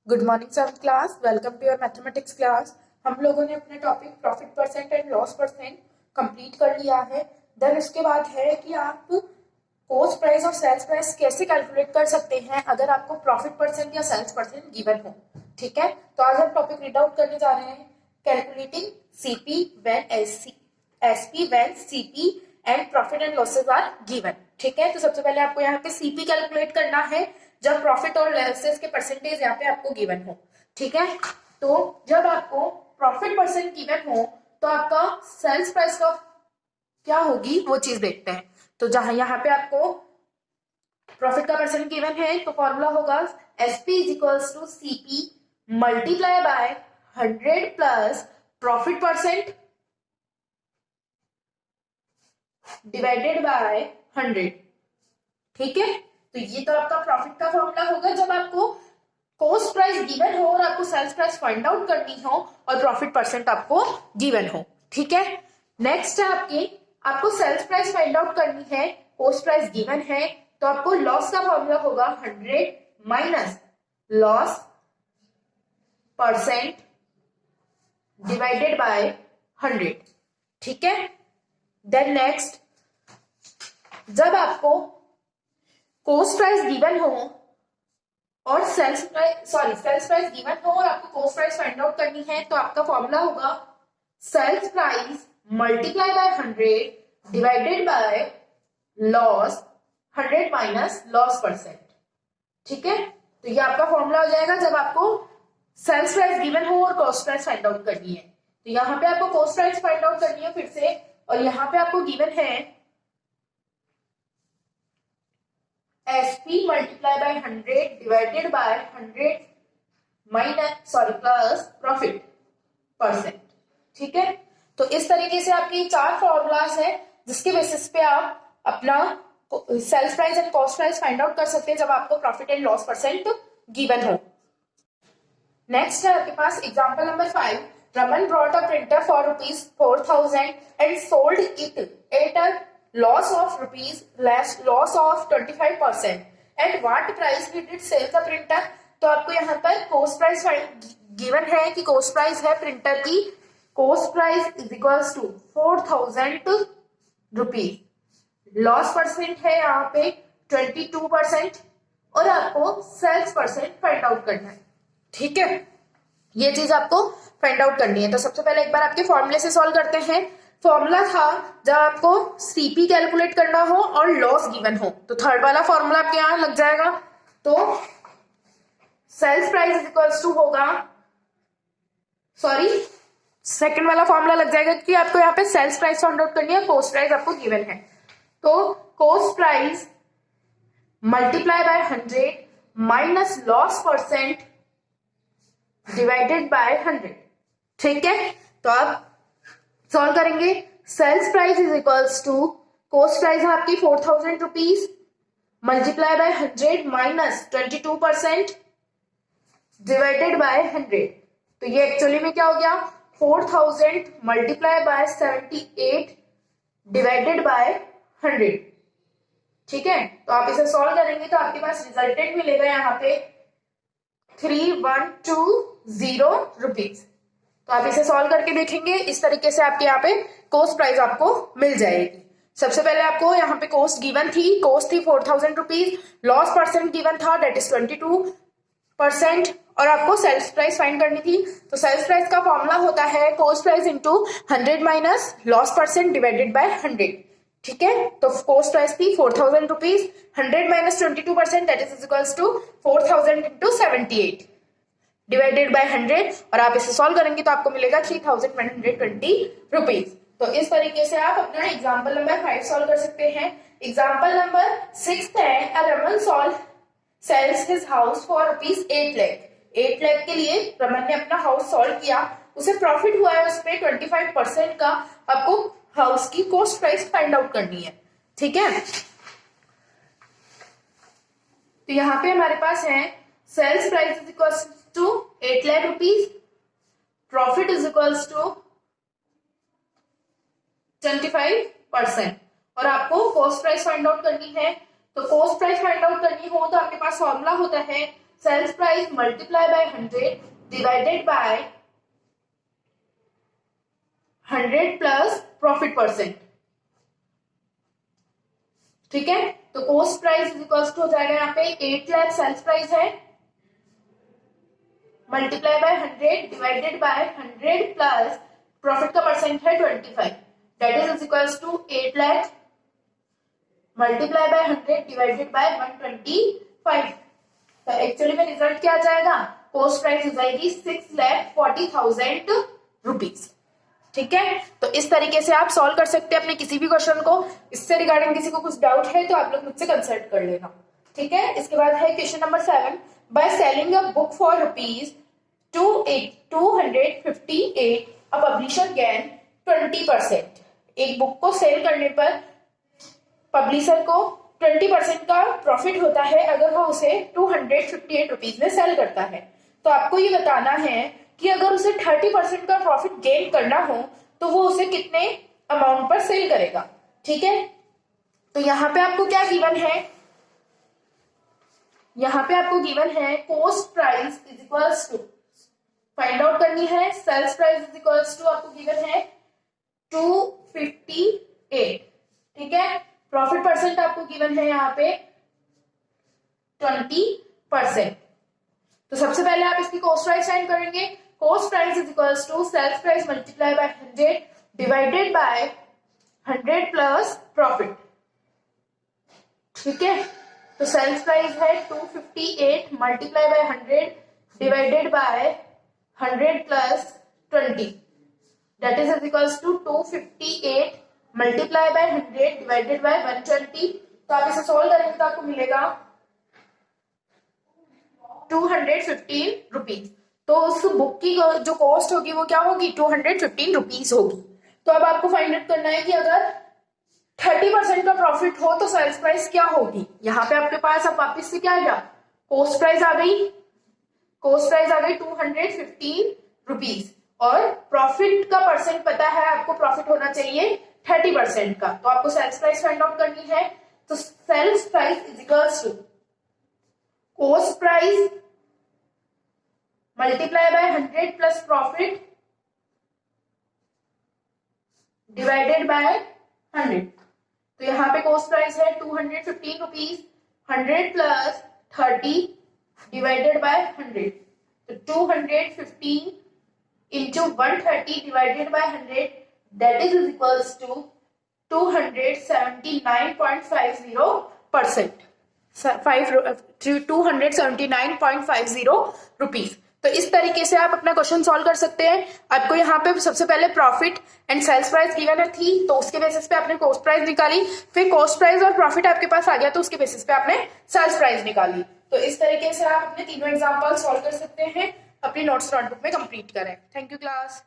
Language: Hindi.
Good morning seventh class, welcome to your mathematics class. हम लोगों ने अपना topic profit percent and loss percent complete कर लिया है। देन उसके बाद है कि आप कॉस्ट प्राइस और सेल्स प्राइस कैसे कैलकुलेट कर सकते हैं अगर आपको प्रॉफिट परसेंट या सेल्स परसेंट गिवन हो। ठीक है, तो आज हम टॉपिक रीड आउट करने जा रहे हैं, calculating CP when SP when CP and profit and losses are given. ठीक है, तो सबसे पहले आपको यहाँ पे सीपी कैलकुलेट करना है जब प्रॉफिट और लॉसेस के परसेंटेज यहाँ पे आपको गिवन हो। ठीक है, तो जब आपको प्रॉफिट परसेंट गिवन हो तो आपका सेल्स प्राइस का क्या होगी वो चीज देखते हैं। तो जहां यहाँ पे आपको प्रॉफिट का परसेंट गिवन है तो फॉर्मूला होगा SP is equals to CP multiply by 100 plus profit percent divided by 100। ठीक है, तो ये तो आपका प्रॉफिट का फॉर्मूला होगा जब आपको कॉस्ट प्राइस गिवन हो और आपको सेल्स प्राइस फाइंड आउट करनी हो और प्रॉफिट परसेंट आपको गिवन हो। ठीक है, नेक्स्ट है आपको सेल्स प्राइस फाइंड आउट करनी है, कॉस्ट प्राइस गिवन है, तो आपको लॉस का फॉर्मूला होगा 100 minus loss percent divided by 100। ठीक है, देन नेक्स्ट, जब आपको कॉस्ट प्राइस गिवन हो और सेल्स प्राइस गिवन हो और आपको कॉस्ट प्राइस फाइंड आउट करनी है तो आपका फॉर्मूला होगा sales price multiply by 100 divided by loss 100 minus loss percent. ठीक है, तो ये आपका फॉर्मूला हो जाएगा जब आपको सेल्स प्राइस गिवन हो और कॉस्ट प्राइस फाइंड आउट करनी है। तो यहाँ पे आपको कॉस्ट प्राइस फाइंड आउट करनी है फिर से, और यहाँ पे आपको गिवन है SP multiplied by 100 divided by 100 plus profit percent. ठीक है, तो इस तरीके से आपके चार फॉर्मूलाज है जिसके बेसिस पे आप अपना sales price and cost price find out कर सकते हैं जब आपको profit and loss percent given हो। नेक्स्ट है आपके पास example number 5। Raman brought a printer for ₹4,000 and sold it at a loss of loss of 25%। at what price he did sell the printer। तो आपको यहाँ पर कॉस्ट प्राइस गिवन है कि कॉस्ट प्राइस है प्रिंटर की, cost price is equals to 4,000 rupees, loss percent है यहाँ पे 22% और आपको सेल्स परसेंट फाइंड आउट करना है। ठीक है, ये चीज आपको फाइंड आउट करनी है। तो सबसे पहले एक बार आपके फॉर्मूले से सॉल्व करते हैं। फॉर्मूला था जब आपको सीपी कैलकुलेट करना हो और लॉस गिवन हो, तो थर्ड वाला फॉर्मूला आपके यहां लग जाएगा। तो sales price is equals to होगा, सेकंड वाला फॉर्मूला लग जाएगा कि आपको यहाँ पे सेल्स प्राइस फाइंड आउट करनी है, कॉस्ट प्राइस आपको गिवन है। तो cost price multiply by 100 minus loss percent divided by 100। ठीक है, तो आप सॉल्व करेंगे। Sales price is equals to cost price है आपकी 4,000 rupees multiply by 100 minus 22% divided by 100। तो ये एक्चुअली में क्या हो गया, 4,000 मल्टीप्लाई बाय 78 डिवाइडेड बाय 100। ठीक है, तो आप इसे सॉल्व करेंगे तो आपके पास रिजल्टेंट मिलेगा यहाँ पे 3,120 रुपीज। तो आप इसे सॉल्व करके देखेंगे, इस तरीके से आपके यहाँ पे कॉस्ट प्राइस आपको मिल जाएगी। सबसे पहले आपको यहाँ पे कॉस्ट गिवन थी, कॉस्ट थी 4,000 रुपीज, लॉस परसेंट गिवन था डेट इज 22% और आपको सेल्स प्राइस फाइंड करनी थी। तो सेल्स प्राइस का फॉर्मूला होता है cost price into 100 minus loss percent divided by 100। ठीक है, तो कॉस्ट प्राइस थी 4,000 rupees, 100 minus 22% that is equals to 4,000 into 78 divided by 100 और आप इसे सॉल्व करेंगे तो आपको मिलेगा 3,120 रुपीज। तो इस तरीके से आप अपना एग्जांपल नंबर 5 सॉल्व कर सकते हैं। एग्जांपल नंबर 6 है, Raman sales his house for ₹8 lakh. 8 lakh के लिए रमन ने अपना हाउस सॉल्व किया, उसे प्रॉफिट हुआ है उसपे 25% का। आपको हाउस की कॉस्ट प्राइस फाइंड आउट करनी है। ठीक है, तो यहाँ पे हमारे पास है sales price is equals to 8 lakh rupees, profit is equals to 25% और आपको कॉस्ट प्राइस फाइंड आउट करनी है। तो कॉस्ट प्राइस फाइंड आउट करनी हो तो आपके पास फॉर्मूला होता है sales price multiply by 100 divided by 100 plus profit percent. ठीक है, तो cost price is equal to हो जाएगा यहाँ पे 8 लाख सेल्स प्राइस है, multiply by 100 divided by 100 plus profit का परसेंट है 25, that is equal to 8 lakh multiply by 100 divided by 125। तो एक्चुअली में रिजल्ट क्या आ जाएगा, कॉस्ट प्राइस हो जाएगी 6,40,000 रुपीज। ठीक है, तो इस तरीके से आप सॉल्व कर सकते हैं अपने किसी भी क्वेश्चन को। इससे रिगार्डिंग किसी को कुछ डाउट है तो आप लोग मुझसे कंसल्ट कर लेना। ठीक है, इसके बाद है question number 7, by selling a book for ₹258 a publisher gain 20%। एक बुक को सेल करने पर पब्लिशर को 20% का प्रॉफिट होता है अगर वो उसे 258 रुपीज में सेल करता है। तो आपको ये बताना है कि अगर उसे 30% का प्रॉफिट गेन करना हो तो वो उसे कितने अमाउंट पर सेल करेगा। ठीक है, तो यहाँ पे आपको क्या गिवन है, यहाँ पे आपको गिवन है cost price is equals to, find out करनी है sales price is equals to, आपको गिवन है 258। ठीक है, प्रॉफिट परसेंट आपको गिवन है यहाँ पे 20%। तो सबसे पहले आप इसकी कॉस्ट प्राइस फाइंड करेंगे। Cost price is equals to sales price multiply by 100 divided by 100 plus profit. ठीक है, तो सेल्स प्राइस है 258 multiply by 100 divided by 100 plus 20, that is equals to 258 multiply by 100 divided by 120। तो आप इसे सोल्व करेंगे तो आपको मिलेगा 215 रुपीज। तो उस बुक की जो कॉस्ट होगी वो क्या होगी, 215 रुपीज होगी। तो अब आपको फाइंड आउट करना है कि अगर 30% का प्रॉफिट हो तो सेल्स प्राइस क्या होगी। यहाँ पे आपके पास अब वापिस से क्या आएगा, कॉस्ट प्राइस आ गई, कॉस्ट प्राइस आ गई 215 रुपीज और प्रॉफिट का परसेंट पता है आपको, प्रॉफिट होना चाहिए 30% का। तो आपको सेल्स प्राइस फाइंड आउट करनी है। तो sales price is equals to cost price multiply by 100 plus profit divided by 100। तो यहाँ पे कॉस्ट प्राइस है 215 रुपीज, 100 प्लस 30 डिवाइडेड बाय 100। तो 215 into 130 divided by 100, that is equals to 279.50%, 279.50 rupees. तो इस तरीके से आप अपना क्वेश्चन सॉल्व कर सकते हैं। आपको यहाँ पे सबसे पहले profit and sales price given थी, तो उसके बेसिस पे आपने कॉस्ट प्राइस निकाली, फिर कॉस्ट प्राइस और प्रॉफिट आपके पास आ गया तो उसके बेसिस पे आपने सेल्स प्राइस निकाली। तो इस तरीके से आप अपने तीनों एग्जाम्पल सॉल्व कर सकते हैं। अपनी नोट्स नोटबुक में कंप्लीट करें। Thank you class.